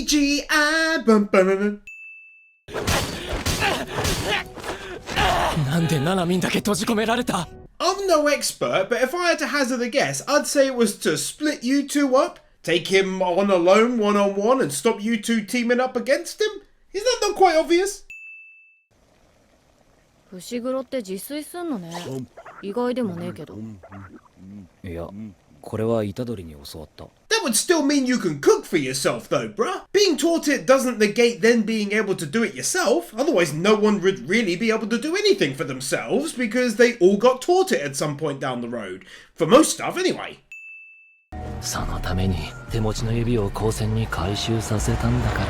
CGI. Bum, bum, bum, bum. なんでナナミンだけ閉じ込められた I'm no expert, but if I had to hazard a guess, I'd say it was to split you two up, take him on alone one-on-one and stop you two teaming up against him? Is that not quite obvious? 伏黒って自炊すんのね。意外でもねえけど。いや、これは虎杖に教わった。 That would still mean you can cook for yourself though, bruh. Being taught it doesn't negate then being able to do it yourself, otherwise no one would really be able to do anything for themselves because they all got taught it at some point down the road. For most stuff anyway. そのために手持ちの指を光線に回収させたんだから。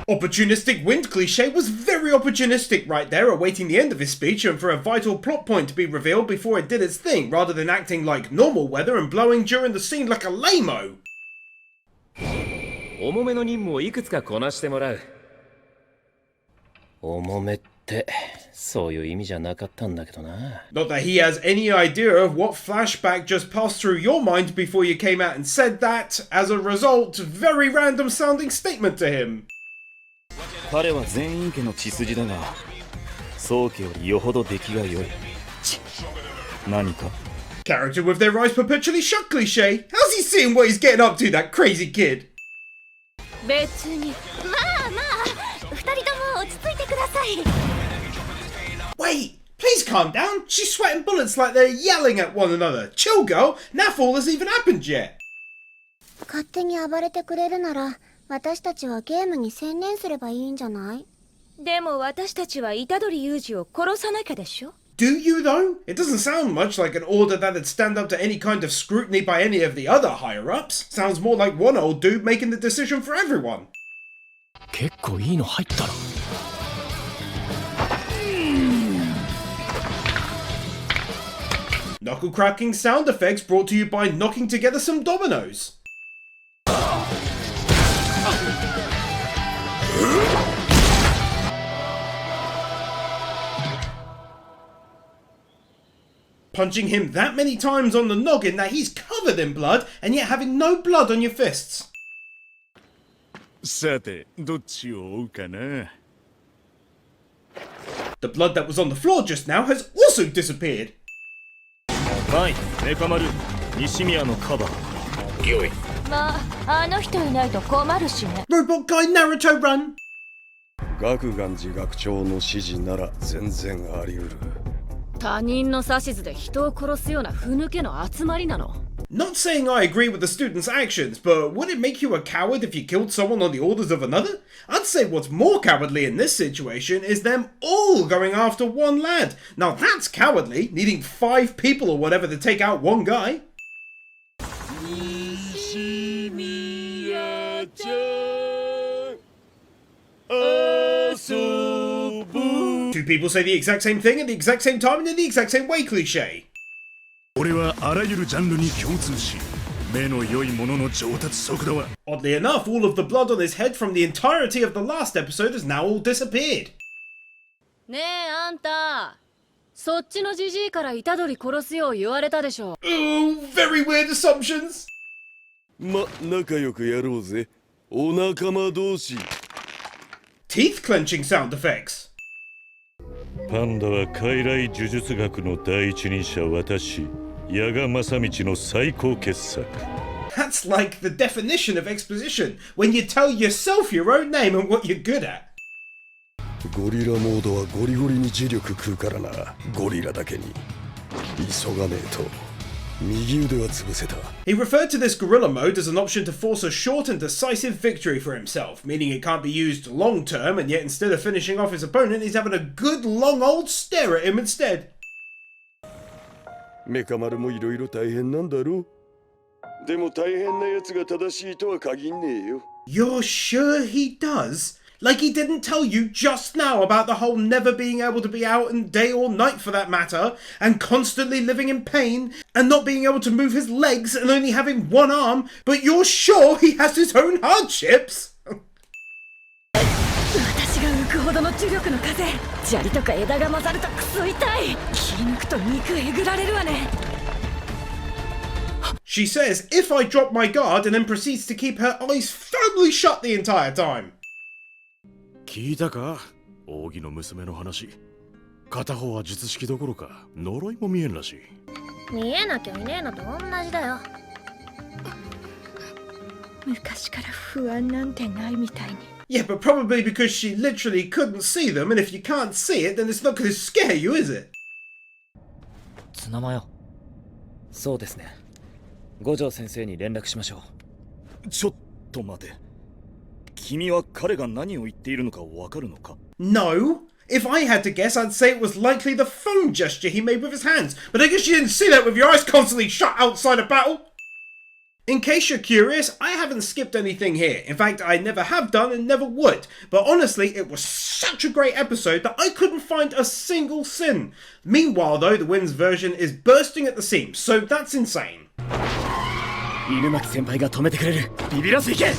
Opportunistic wind cliche was very opportunistic right there, awaiting the end of his speech and for a vital plot point to be revealed before it did its thing, rather than acting like normal weather and blowing during the scene like a lame-o. 重めの任務をいくつかこなしてもらう。重めってそういう意味じゃなかったんだけどな。 Not that he has any idea of what flashback just passed through your mind before you came out and said that, as a result, very random sounding statement to him. 彼は全員家の血筋だが、宗家よりよほど出来が良い。何か Character with their eyes perpetually shut cliche. How's he seeing what he's getting up to, that crazy kid? 別に。まあまあ、二人とも落ち着いてください。Wait, please calm down. She's sweating bullets like they're yelling at one another. Chill, girl. Naff all has even happened yet. 勝手に暴れてくれるなら、私たちはゲームに専念すればいいんじゃない？でも私たちは虎杖裕二を殺さなきゃでしょ？ Do you though? It doesn't sound much like an order that'd stand up to any kind of scrutiny by any of the other higher-ups. Sounds more like one old dude making the decision for everyone. 結構いいの入ったろ。Knuckle cracking sound effects brought to you by knocking together some dominoes. Punching him that many times on the noggin that he's covered in blood and yet having no blood on your fists. さて、どっちを追うかな。 The blood that was on the floor just now has also disappeared. はい、メカ丸、西宮のカバー。よい。まあ、あの人いないと困るしね。 Robot guy Naruto run. 学願寺学長の指示なら全然あり得る。他人の指図で人を殺すようなふぬけの集まりなの。 Not saying I agree with the student's actions, but would it make you a coward if you killed someone on the orders of another? I'd say what's more cowardly in this situation is them all going after one lad. Now that's cowardly, needing 5 people or whatever to take out one guy. Two people say the exact same thing at the exact same time and in the exact same way cliche. 俺はあらゆるジャンルに共通し、目の良いものの上達速度は。 Oddly enough, all of the blood on his head from the entirety of the last episode has now all disappeared. ねえあんた、そっちのジジイから虎杖殺すよう言われたでしょ。 Ooh, very weird assumptions. 仲良くやろうぜ。お仲間同士。 Teeth clenching sound effects. パンダは傀儡呪術学の第一人者私、矢賀正道の最高傑作。 That's like the definition of exposition, when you tell yourself your own name and what you're good at. ゴリラモードはゴリゴリに磁力食うからな。ゴリラだけに。急がねえと。右腕は潰せた。 He referred to this gorilla mode as an option to force a short and decisive victory for himself, meaning it can't be used long term, and yet instead of finishing off his opponent, he's having a good long old stare at him instead. メカ丸もいろいろ大変なんだろう。でも大変なやつが正しいとは限んねえよ。 You're sure he does? Like he didn't tell you just now about the whole never being able to be out in day or night for that matter, and constantly living in pain, and not being able to move his legs and only having one arm, but you're sure he has his own hardships? 私が浮くほどの重力の風、砂利とか枝が混ざるとクソ痛い。切り抜くと肉えぐられるわね。 She says if I drop my guard and then proceeds to keep her eyes probably shut the entire time. 聞いたか扇の娘の話。片方は術式どころか呪いも見えんらしい。見えなきゃいねえのと同じだよ。昔から不安なんてないみたいに。 Yeah, but probably because she literally couldn't see them, and if you can't see it, then it's not going to scare you, is it? ツナマヨ。そうですね。五条先生に連絡しましょう。ちょっと待て。君は彼が何を言っているのかわかるのか？ No. If I had to guess, I'd say it was likely the phone gesture he made with his hands, but I guess you didn't see that with your eyes constantly shut outside a battle. In case you're curious, I haven't skipped anything here. In fact, I never have done and never would. But honestly, it was such a great episode that I couldn't find a single sin. Meanwhile, though, the Wind's version is bursting at the seams, so that's insane. 犬巻先輩が止めてくれる。ビビらずいけ。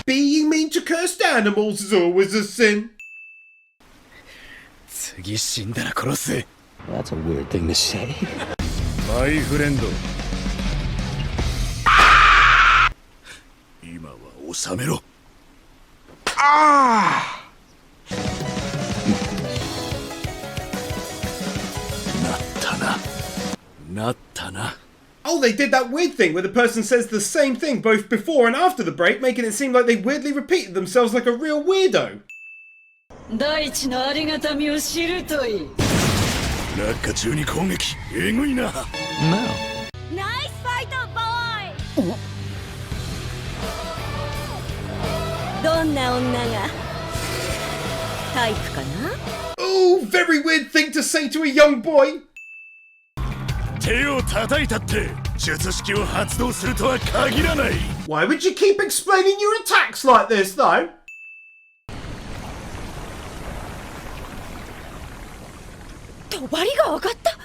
Being mean to cursed animals is always a sin. 次死んだら殺す。That's a weird thing to say. マイフレンド。今は収めろ。なったな。Oh, they did that weird thing where the person says the same thing both before and after the break, making it seem like they weirdly repeated themselves like a real weirdo. 大地のありがたみを知るといい。落下中に攻撃。えぐいな。ナイスファイトボーイ。どんな女がタイプかな？ Oh, very weird thing to say to a young boy. 手を叩いたって術式を発動するとは限らない。 Why would you keep explaining your attacks like this, though? 帳が上がった。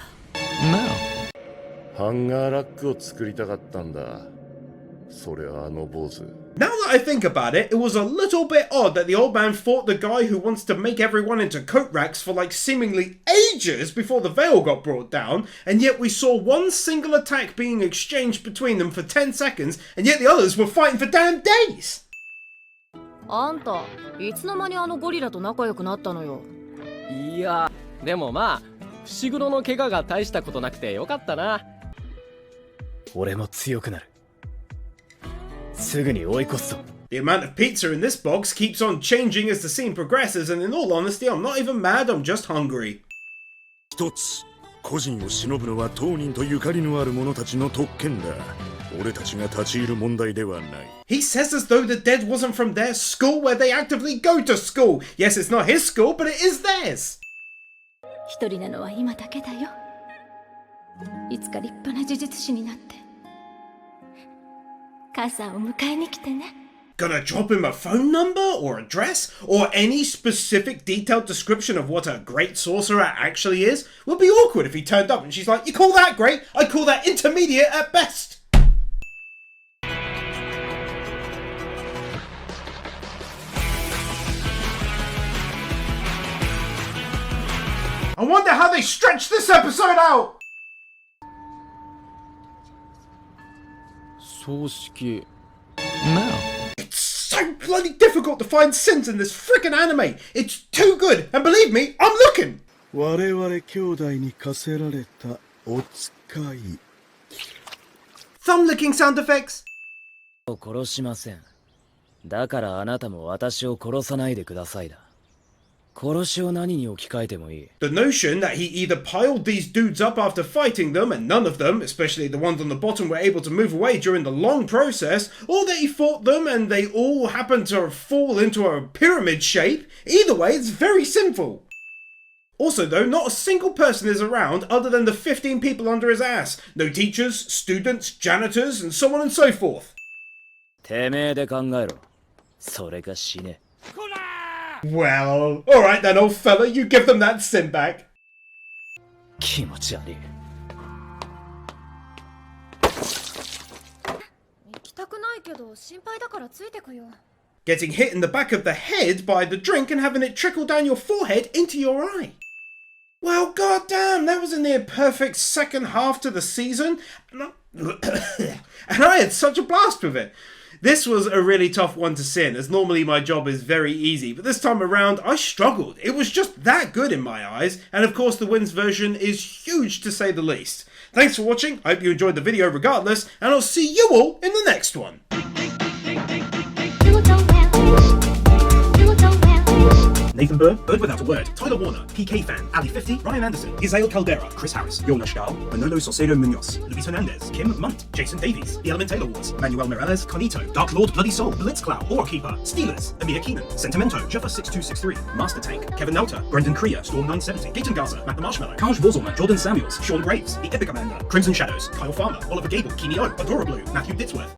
ハンガーラックを作りたかったんだ。それはあの坊主。 Now that I think about it, it was a little bit odd that the old man fought the guy who wants to make everyone into coat racks for like seemingly ages before the veil got brought down, and yet we saw one single attack being exchanged between them for 10 seconds, and yet the others were fighting for damn days! あんた、いつの間にあのゴリラと仲良くなったのよ。いや、でもまあ、伏黒の怪我が大したことなくてよかったな。俺も強くなる。すぐに追い越すぞ。 The amount of pizza in this box keeps on changing as the scene progresses, and in all honesty, I'm not even mad, I'm just hungry. 一つ、個人を忍ぶのは当人とゆかりのある者たちの特権だ。俺たちが立ち入る問題ではない。 He says as though the dead wasn't from their school where they actively go to school. Yes, it's not his school, but it is theirs. 一人なのは今だけだよ。いつか立派な呪術師になって、母さんを迎えに来てね。 Gonna drop him a phone number or address or any specific detailed description of what a great sorcerer actually is? Would be awkward if he turned up and she's like, you call that great? I call that intermediate at best. I wonder how they stretched this episode out! 葬式。It's so bloody difficult to find sins in this frickin' anime. It's too good, and believe me, I'm looking. 我々兄弟に課せられたお使い。 Thumb licking sound effects. 殺しません。だからあなたも私を殺さないでくださいだ。殺しを何に置き換えてもいい。 The notion that he either piled these dudes up after fighting them and none of them, especially the ones on the bottom, were able to move away during the long process, or that he fought them and they all happened to fall into a pyramid shape, either way it's very sinful. Also though, not a single person is around other than the 15 people under his ass. No teachers, students, janitors, and so on and so forth. てめえで考えろ。それか死ね。 Well, alright then, old fella, you give them that sin back. 気持ち悪い。行きたくないけど心配だからついてくよ。 Getting hit in the back of the head by the drink and having it trickle down your forehead into your eye. Well, goddamn, that was a near perfect second half to the season, and I had such a blast with it. This was a really tough one to sin, as normally my job is very easy, but this time around I struggled. It was just that good in my eyes, and of course the wins version is huge to say the least. Thanks for watching, I hope you enjoyed the video regardless, and I'll see you all in the next one. Nathan Burr, Bird Without a Word, Tyler Warner, PK Fan, Ali 50, Ryan Anderson, Isael Caldera, Chris Harris, Jonas Stahl, Manolo Saucedo Munoz, Luis Hernandez, Kim Munt, Jason Davies, The Element Taylor Wars, Manuel Morales, Carnito, Dark Lord Bloody Soul, Blitzcloud, Keeper, Steelers, Amir Keenan, Sentimento, Jeffa6263, Master Tank, Kevin Nelter, Brendan Krier, Storm 970, Gaten Gaza, Matt the Marshmallow, Kaj Vorzelman, Jordan Samuels, Sean Graves, The Epic Amanda, Crimson Shadows, Kyle Farmer, Oliver Gable, Kimi O, Adora Blue, Matthew Ditzworth.